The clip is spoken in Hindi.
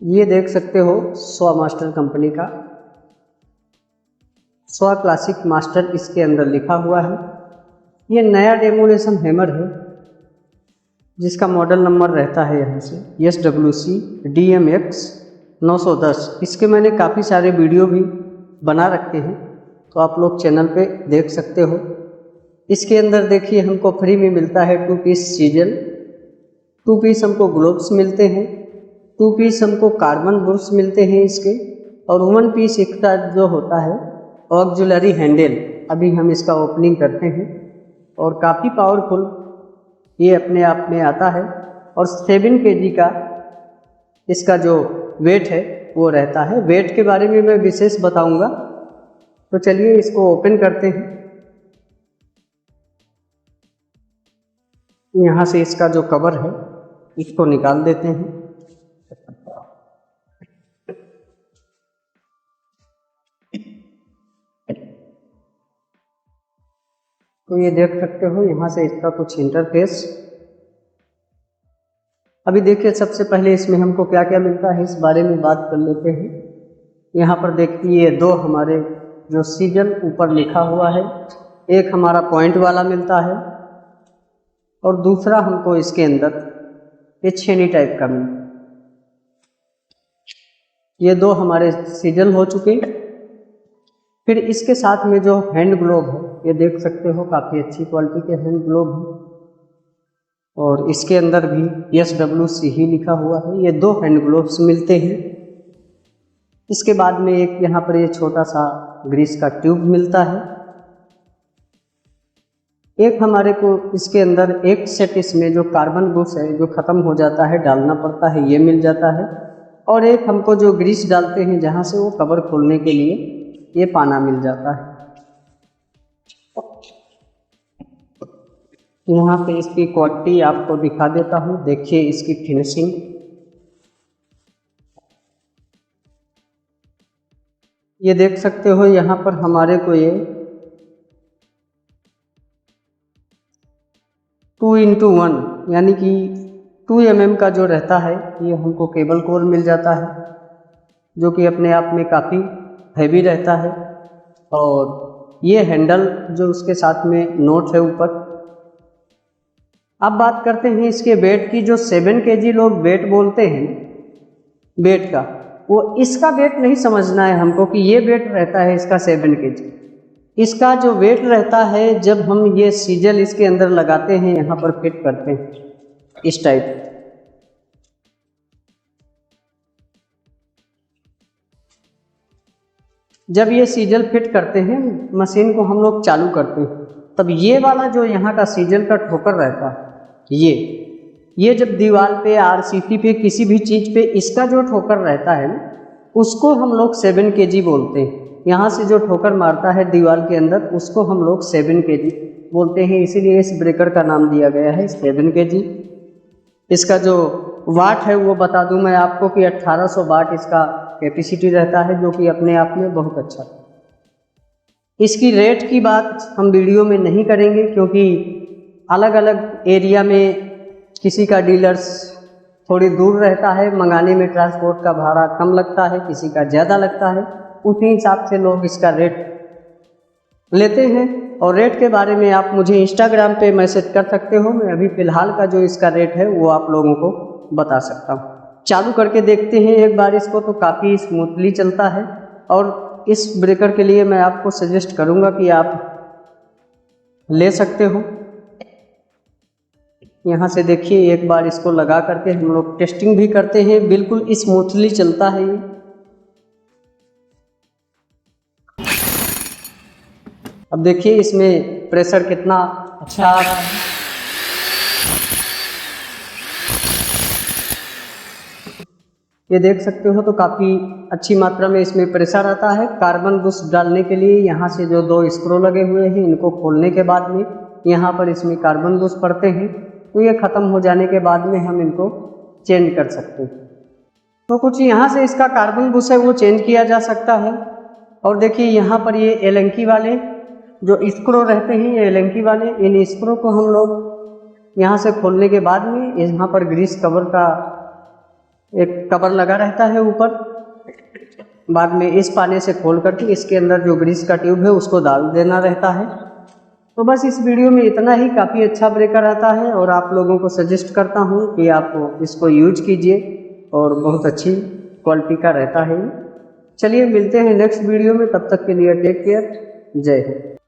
ये देख सकते हो स्वा मास्टर कंपनी का स्वा क्लासिक मास्टर इसके अंदर लिखा हुआ है। ये नया डेमोनेशन हैमर है जिसका मॉडल नंबर रहता है यहाँ से SWC DMX 910। इसके मैंने काफ़ी सारे वीडियो भी बना रखे हैं, तो आप लोग चैनल पे देख सकते हो। इसके अंदर देखिए हमको फ्री में मिलता है 2 पीस सीजल, 2 पीस हमको ग्लोव्स मिलते हैं, 2 पीस हमको कार्बन बुर्स मिलते हैं इसके, और 1 पीस एक्स्ट्रा जो होता है ऑक्सिलरी हैंडल। अभी हम इसका ओपनिंग करते हैं और काफ़ी पावरफुल ये अपने आप में आता है। और 7 kg का इसका जो वेट है वो रहता है। वेट के बारे में मैं विशेष बताऊंगा, तो चलिए इसको ओपन करते हैं। यहाँ से इसका जो कवर है इसको निकाल देते हैं। तो ये देख सकते हो यहाँ से इसका कुछ इंटरफेस। अभी देखिए सबसे पहले इसमें हमको क्या क्या मिलता है इस बारे में बात कर लेते हैं। यहाँ पर देखिए 2 हमारे जो सीजन ऊपर लिखा हुआ है, एक हमारा पॉइंट वाला मिलता है और दूसरा हमको इसके अंदर ये छेनी टाइप का मिलता है। ये 2 हमारे सीजन हो चुके। फिर इसके साथ में जो हैंड ग्लोव है ये देख सकते हो काफ़ी अच्छी क्वालिटी के हैंड ग्लोव हैं, और इसके अंदर भी SWC ही लिखा हुआ है। ये 2 हैंड ग्लोव्स मिलते हैं। इसके बाद में एक यहाँ पर ये छोटा सा ग्रीस का ट्यूब मिलता है। एक हमारे को इसके अंदर एक सेट इसमें जो कार्बन बुश है जो ख़त्म हो जाता है डालना पड़ता है, ये मिल जाता है। और एक हमको जो ग्रीस डालते हैं जहाँ से वो कवर खोलने के लिए ये पाना मिल जाता है। यहाँ पे इसकी क्वालिटी आपको दिखा देता हूँ, देखिए इसकी फिनिशिंग। ये देख सकते हो यहाँ पर हमारे को ये 2x1 यानी कि 2 mm का जो रहता है ये हमको केबल कोर मिल जाता है, जो कि अपने आप में काफ़ी हैवी रहता है। और ये हैंडल जो उसके साथ में नोट है ऊपर। अब बात करते हैं इसके वेट की। जो 7 kg लोग वेट बोलते हैं वेट का, वो इसका वेट नहीं समझना है हमको कि ये वेट रहता है इसका 7 kg। इसका जो वेट रहता है जब हम ये सीजल इसके अंदर लगाते हैं, यहाँ पर फिट करते हैं इस टाइप, जब ये सीजल फिट करते हैं मशीन को हम लोग चालू करते हैं, तब ये वाला जो यहाँ का सीजल का ठोकर रहता है ये जब दीवार पे RCP पे किसी भी चीज़ पे इसका जो ठोकर रहता है ना, उसको हम लोग 7 kg बोलते हैं। यहाँ से जो ठोकर मारता है दीवार के अंदर उसको हम लोग 7 kg बोलते हैं, इसीलिए इस ब्रेकर का नाम दिया गया है 7 kg। इसका जो वाट है वो बता दूं मैं आपको कि 1800 वाट इसका कैपेसिटी रहता है, जो कि अपने आप में बहुत अच्छा है। इसकी रेट की बात हम वीडियो में नहीं करेंगे, क्योंकि अलग अलग एरिया में किसी का डीलर्स थोड़ी दूर रहता है, मंगाने में ट्रांसपोर्ट का भाड़ा कम लगता है, किसी का ज़्यादा लगता है, उसी हिसाब से लोग इसका रेट लेते हैं। और रेट के बारे में आप मुझे इंस्टाग्राम पे मैसेज कर सकते हो। मैं अभी फ़िलहाल का जो इसका रेट है वो आप लोगों को बता सकता हूँ। चालू करके देखते हैं एक बार इसको, तो काफ़ी स्मूथली चलता है। और इस ब्रेकर के लिए मैं आपको सजेस्ट करूँगा कि आप ले सकते हो। यहाँ से देखिए एक बार इसको लगा करके हम लोग टेस्टिंग भी करते हैं, बिल्कुल स्मूथली चलता है ये। अब देखिए इसमें प्रेशर कितना अच्छा आ रहा है। ये देख सकते हो तो काफ़ी अच्छी मात्रा में इसमें प्रेशर आता है। कार्बन बुश डालने के लिए यहाँ से जो 2 स्क्रू लगे हुए हैं, इनको खोलने के बाद में यहाँ पर इसमें कार्बन बुश पड़ते हैं, तो ये ख़त्म हो जाने के बाद में हम इनको चेंज कर सकते हैं। तो कुछ यहाँ से इसका कार्बन बुश है वो चेंज किया जा सकता है। और देखिए यहाँ पर ये एलंकी वाले जो स्क्रू रहते हैं, ये एलंकी वाले, इन स्क्रू को हम लोग यहाँ से खोलने के बाद में यहाँ पर ग्रीस कवर का एक कवर लगा रहता है ऊपर, बाद में इस पाने से खोल करके इसके अंदर जो ग्रीस का ट्यूब है उसको डाल देना रहता है। तो बस इस वीडियो में इतना ही, काफ़ी अच्छा ब्रेकर आता है और आप लोगों को सजेस्ट करता हूँ कि आप इसको यूज कीजिए और बहुत अच्छी क्वालिटी का रहता है। चलिए मिलते हैं नेक्स्ट वीडियो में, तब तक के लिए टेक केयर, जय हिंद।